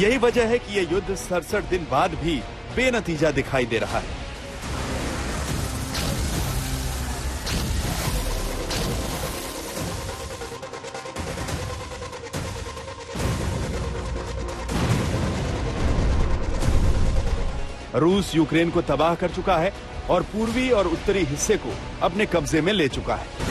यही वजह है कि यह युद्ध 67 दिन बाद भी बेनतीजा दिखाई दे रहा है। रूस यूक्रेन को तबाह कर चुका है और पूर्वी और उत्तरी हिस्से को अपने कब्जे में ले चुका है।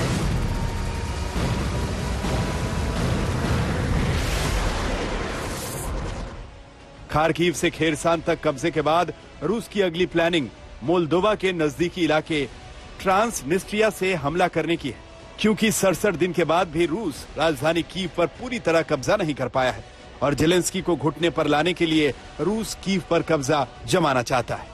खार्किव से खेरसान तक कब्जे के बाद रूस की अगली प्लानिंग मोल्दोवा के नजदीकी इलाके ट्रांसनिस्ट्रिया से हमला करने की है, क्योंकि 67 दिन के बाद भी रूस राजधानी कीव पर पूरी तरह कब्जा नहीं कर पाया है और जेलेंस्की को घुटने पर लाने के लिए रूस कीव पर कब्जा जमाना चाहता है।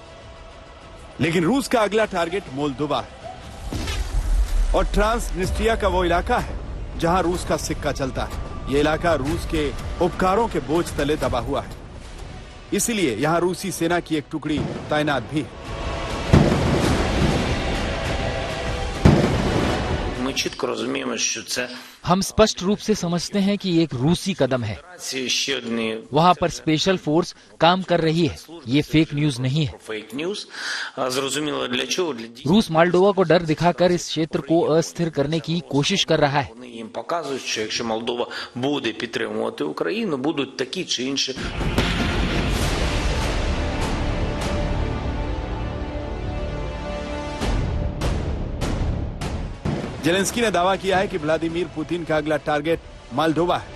लेकिन रूस का अगला टारगेट मोल्दोवा है और ट्रांसनिस्ट्रिया का वो इलाका है जहां रूस का सिक्का चलता है। ये इलाका रूस के उपकारों के बोझ तले दबा हुआ है, इसलिए यहां रूसी सेना की एक टुकड़ी तैनात भी है। हम स्पष्ट रूप से समझते हैं कि एक रूसी कदम है। वहां पर स्पेशल फोर्स काम कर रही है, ये फेक न्यूज नहीं है। रूस मोल्दोवा को डर दिखाकर इस क्षेत्र को अस्थिर करने की कोशिश कर रहा है। जेलेंस्की ने दावा किया है कि व्लादिमीर पुतिन का अगला टारगेट मोल्दोवा है,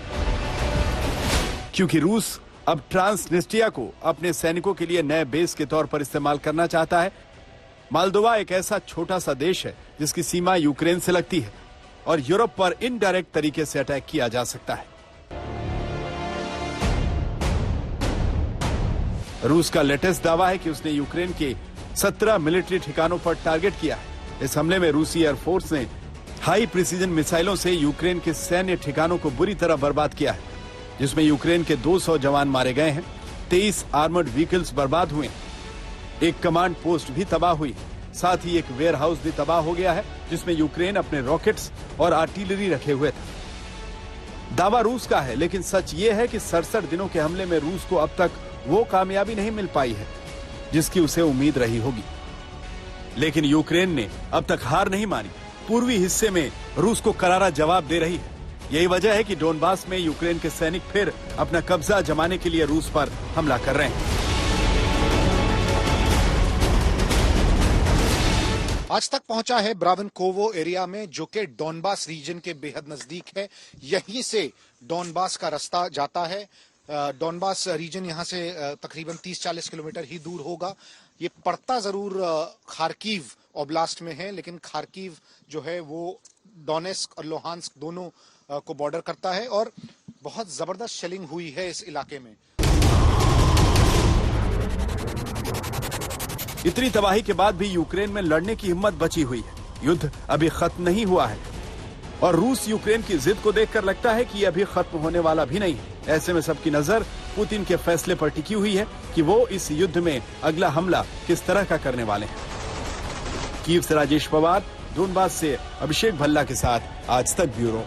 क्योंकि रूस अब ट्रांसनिस्ट्रिया को अपने सैनिकों के लिए नए बेस के तौर पर इस्तेमाल करना चाहता है। मोल्दोवा एक ऐसा छोटा सा देश है जिसकी सीमा यूक्रेन से लगती है और यूरोप पर इनडायरेक्ट तरीके से अटैक किया जा सकता है। रूस का लेटेस्ट दावा है कि उसने यूक्रेन के 17 मिलिट्री ठिकानों पर टारगेट किया है। इस हमले में रूसी एयरफोर्स ने हाई प्रिसीजन मिसाइलों से यूक्रेन के सैन्य ठिकानों को बुरी तरह बर्बाद किया है, जिसमें यूक्रेन के 200 जवान मारे गए हैं, 23 आर्मर्ड व्हीकल्स बर्बाद हुए, एक कमांड पोस्ट भी तबाह हुई, साथ ही एक वेयर हाउस भी तबाह हो गया है जिसमें यूक्रेन अपने रॉकेट्स और आर्टिलरी रखे हुए था। दावा रूस का है, लेकिन सच ये है कि 67 दिनों के हमले में रूस को अब तक वो कामयाबी नहीं मिल पाई है जिसकी उसे उम्मीद रही होगी। लेकिन यूक्रेन ने अब तक हार नहीं मानी, पूर्वी हिस्से में रूस को करारा जवाब दे रही है। यही वजह है कि डोनबास में यूक्रेन के सैनिक फिर अपना कब्जा जमाने के लिए रूस पर हमला कर रहे हैं। आज तक पहुंचा है ब्रावनकोवो एरिया में, जो कि डोनबास रीजन के बेहद नजदीक है। यहीं से डोनबास का रास्ता जाता है। डोनबास रीजन यहां से तकरीबन 30-40 किलोमीटर ही दूर होगा। ये पड़ता जरूर खार्किव ओब्लास्ट में है, लेकिन खार्किव जो है वो डोनेस्क और लोहांस्क दोनों को बॉर्डर करता है और बहुत जबरदस्त शेलिंग हुई है इस इलाके में। इतनी तबाही के बाद भी यूक्रेन में लड़ने की हिम्मत बची हुई है। युद्ध अभी खत्म नहीं हुआ है और रूस यूक्रेन की जिद को देखकर लगता है कि यह अभी खत्म होने वाला भी नहीं है। ऐसे में सबकी नजर पुतिन के फैसले पर टिकी हुई है कि वो इस युद्ध में अगला हमला किस तरह का करने वाले हैं। कीव से राजेश पवार, डोनबास से अभिषेक भल्ला के साथ आज तक ब्यूरो।